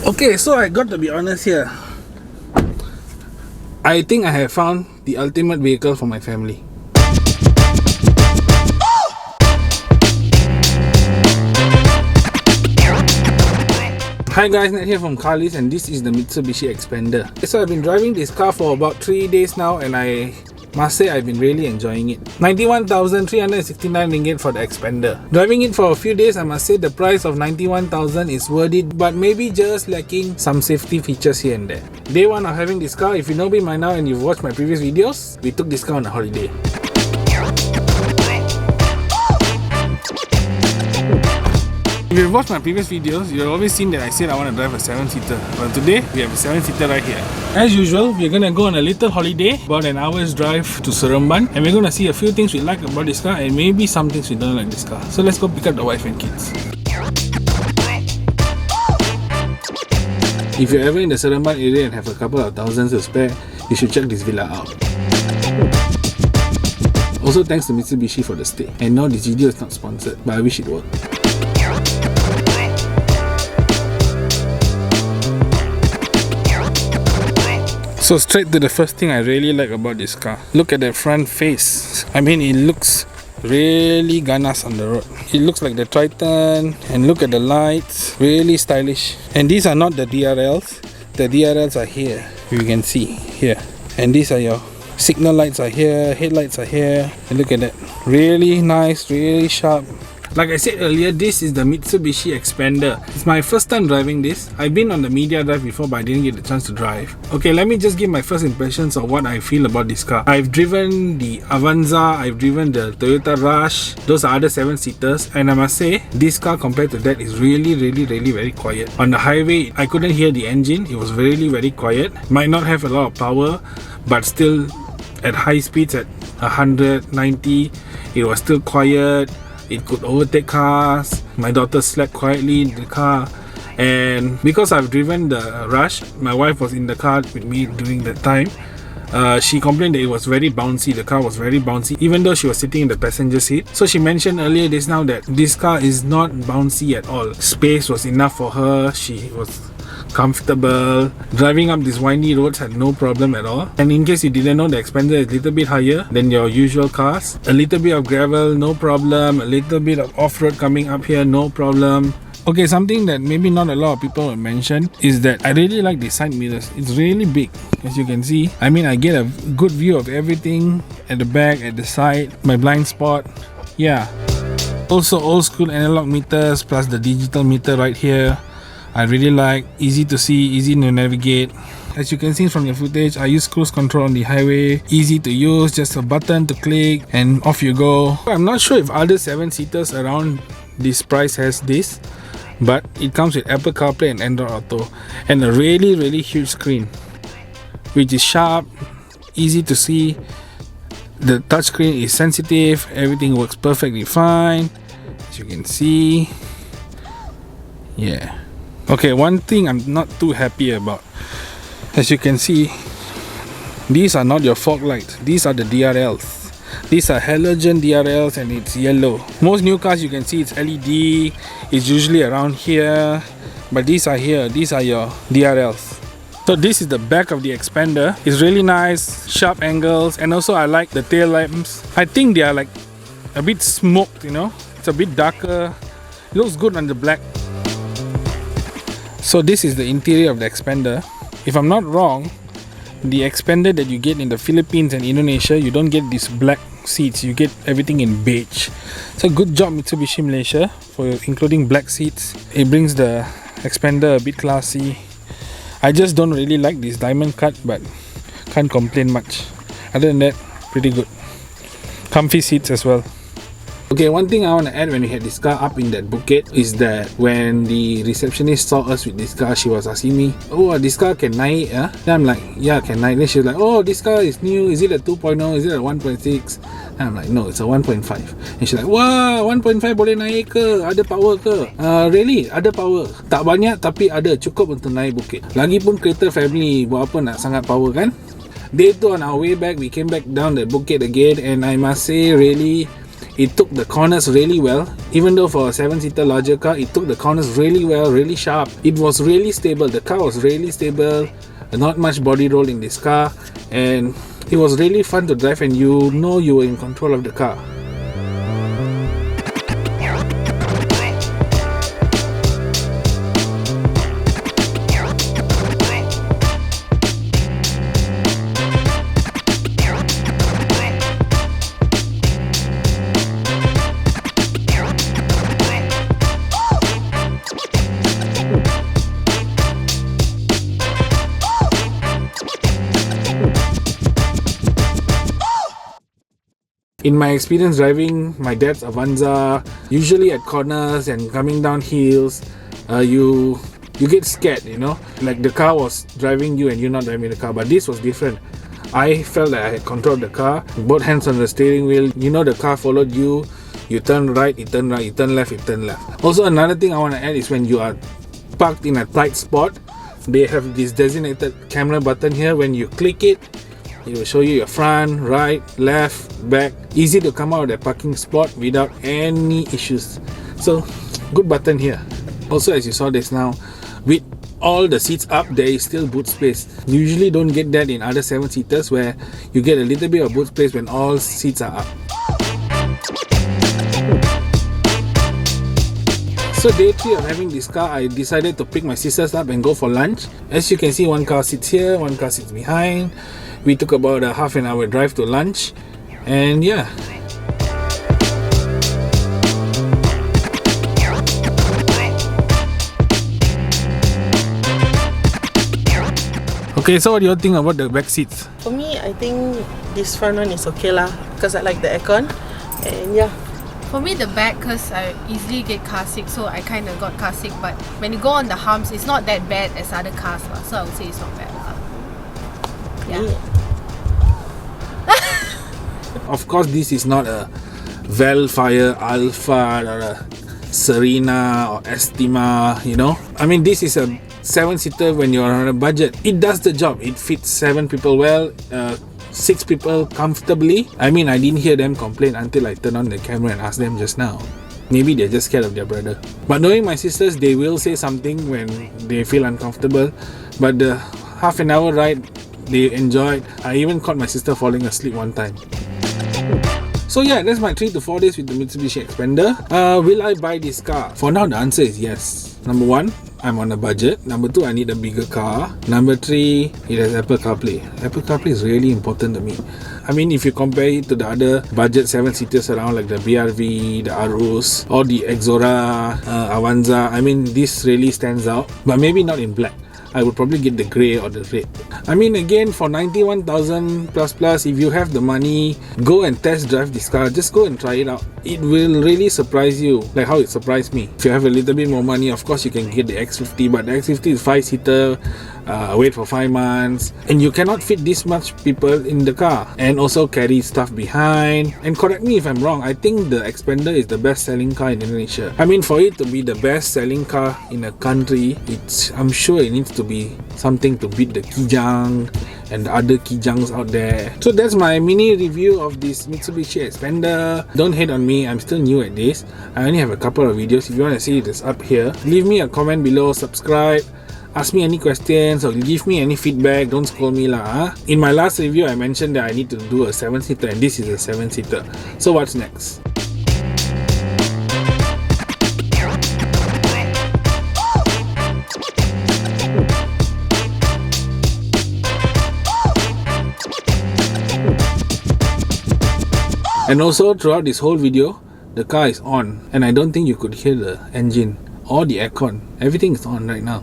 Okay, so I got to be honest here. I think I have found the ultimate vehicle for my family. Hi guys, Nath here from Carlist, and this is the Mitsubishi Xpander. So I've been driving this car for about 3 days now, and I must say I've been really enjoying it. 91,369 ringgit for the Xpander. Driving it for a few days, I must say the price of 91,000 is worth it, but maybe just lacking some safety features here and there. Day one of having this car, if you know me by now and you've watched my previous videos, we took this car on a holiday. If you've watched my previous videos, you've always seen that I said I want to drive a 7-seater. Well, today we have a 7-seater right here. As usual, we're going to go on a little holiday, about an hour's drive to Seremban, and we're going to see a few things we like about this car and maybe some things we don't like this car. So let's go pick up the wife and kids. If you're ever in the Seremban area and have a couple of thousands to spare, you should check this villa out. Also, thanks to Mitsubishi for the stay. And no, this video is not sponsored, but I wish it worked. So straight to the first thing I really like about this car. Look at the front face. I mean, it looks really ganas on the road. It looks like the Triton, and look at the lights, really stylish. And these are not the DRLs. The DRLs are here, you can see here. And these are your signal lights are here, headlights are here. And look at that, really nice, really sharp. Like I said earlier, this is the Mitsubishi Xpander. It's my first time driving this. I've been on the media drive before, but I didn't get the chance to drive. Okay, let me just give my first impressions of what I feel about this car. I've driven the Avanza, I've driven the Toyota Rush. Those are other 7-seaters, and I must say, this car compared to that is really very quiet. On the highway, I couldn't hear the engine. It was very quiet. Might not have a lot of power, but still at high speeds at 190, it was still quiet. It could overtake cars. My daughter slept quietly in the car, and because I've driven the Rush, my wife was in the car with me during that time. She complained that it was very bouncy. The car was very bouncy, even though she was sitting in the passenger seat. So she mentioned earlier just now that this car is not bouncy at all. Space was enough for her. She was comfortable. Driving up these windy roads had no problem at all. And in case you didn't know, the Xpander is a little bit higher than your usual cars. A little bit of gravel, no problem. A little bit of off-road coming up here, no problem. Okay, something that maybe not a lot of people will mention is that I really like the side mirrors. It's really big, as you can see. I mean, I get a good view of everything at the back, at the side, my blind spot. Yeah. Also, old school analog meters plus the digital meter right here. I really like, easy to see, easy to navigate. As you can see from the footage, I use cruise control on the highway. Easy to use, just a button to click and off you go. I'm not sure if other 7-seaters around this price has this, but it comes with Apple CarPlay and Android Auto, and a really huge screen, which is sharp, easy to see. The touchscreen is sensitive, everything works perfectly fine, as you can see. Yeah. Okay, one thing I'm not too happy about. As you can see, these are not your fog lights. These are the DRLs. These are halogen DRLs, and it's yellow. Most new cars you can see it's LED. It's usually around here, but these are here. These are your DRLs. So this is the back of the Xpander. It's really nice, sharp angles, and also I like the tail lamps. I think they are like a bit smoked, you know. It's a bit darker. It looks good on the black. So this is the interior of the Xpander. If I'm not wrong, the Xpander that you get in the Philippines and Indonesia, you don't get these black seats. You get everything in beige. So good job Mitsubishi Malaysia for including black seats. It brings the Xpander a bit classy. I just don't really like this diamond cut, but can't complain much. Other than that, pretty good. Comfy seats as well. Okay, one thing I want to add when we had this car up in that Bukit is that when the receptionist saw us with this car, she was asking me, oh, this car can naik, huh? Then I'm like, yeah, can naik. Then she was like, oh, this car is new, is it a 2.0, is it a 1.6? And I'm like, no, it's a 1.5. And she's like, wow, 1.5 boleh naik ke? Ada power ke? Really, ada power. Tak banyak tapi ada, cukup untuk naik bukit. Lagipun kereta family, buat apa nak sangat power kan? Day 2 on our way back, we came back down the Bukit again, and I must say, really, It took the corners really well. Even though for a 7-seater larger car, it took the corners really well, really sharp. It was really stable. The car was really stable. Not much body roll in this car, and it was really fun to drive, and you know you were in control of the car. In my experience driving my dad's Avanza, usually at corners and coming down hills, you get scared, you know, like the car was driving you and you're not driving the car. But this was different. I felt that I had control of the car, both hands on the steering wheel. You know, the car followed you. You turn right, it turn right, you turn left, it turn left. Also, another thing I want to add is when you are parked in a tight spot, they have this designated camera button here. When you click it, it will show you your front, right, left, back. Easy to come out of the parking spot without any issues. So, good button here. Also, as you saw this now, with all the seats up, there is still boot space. You usually don't get that in other 7-seaters where you get a little bit of boot space when all seats are up. So day 3 of having this car, I decided to pick my sisters up and go for lunch. As you can see, one car sits here, one car sits behind. We took about a half an hour drive to lunch, and yeah. Okay, so what do you think about the back seats? For me, I think this front one is okay lah, because I like the aircon, and yeah. For me, the back, because I easily get car sick, so I kind of got car sick. But when you go on the humps, it's not that bad as other cars, so I would say it's not bad. Yeah. Of course, this is not a Velfire, Alphard, or a Serena or Estima, you know. I mean, this is a 7-seater when you're on a budget. It does the job. It fits 7 people well, 6 people comfortably. I mean, I didn't hear them complain until I turned on the camera and asked them just now. Maybe they're just scared of their brother. But knowing my sisters, they will say something when they feel uncomfortable. But the half an hour ride, they enjoyed. I even caught my sister falling asleep one time. So yeah, that's my 3 to 4 days with the Mitsubishi Xpander. Will I buy this car? For now, the answer is yes. Number 1, I'm on a budget. Number 2, I need a bigger car. Number 3, it has Apple CarPlay. Apple CarPlay is really important to me. I mean, if you compare it to the other budget 7-seaters around, like the BRV, the Arus, or the Exora, Avanza, I mean, this really stands out. But maybe not in black. I would probably get the grey or the red. I mean, again, for 91,000 plus, if you have the money, go and test drive this car. Just go and try it out. It will really surprise you, like how it surprised me. If you have a little bit more money, of course you can get the X50, but the X50 is 5-seater, wait for 5 months, and you cannot fit this much people in the car, and also carry stuff behind. And correct me if I'm wrong, I think the Xpander is the best selling car in Indonesia. I mean, for it to be the best selling car in a country, I'm sure it needs to be something to beat the Kijang and the other Kijangs out there. So that's my mini review of this Mitsubishi Xpander. Don't hate on me, I'm still new at this. I only have a couple of videos. If you want to see it, it's up here. Leave me a comment below, subscribe, ask me any questions or give me any feedback. Don't scold me lah. In my last review, I mentioned that I need to do a 7-seater, and this is a 7-seater. So what's next? And also, throughout this whole video, the car is on, and I don't think you could hear the engine or the aircon. Everything is on right now.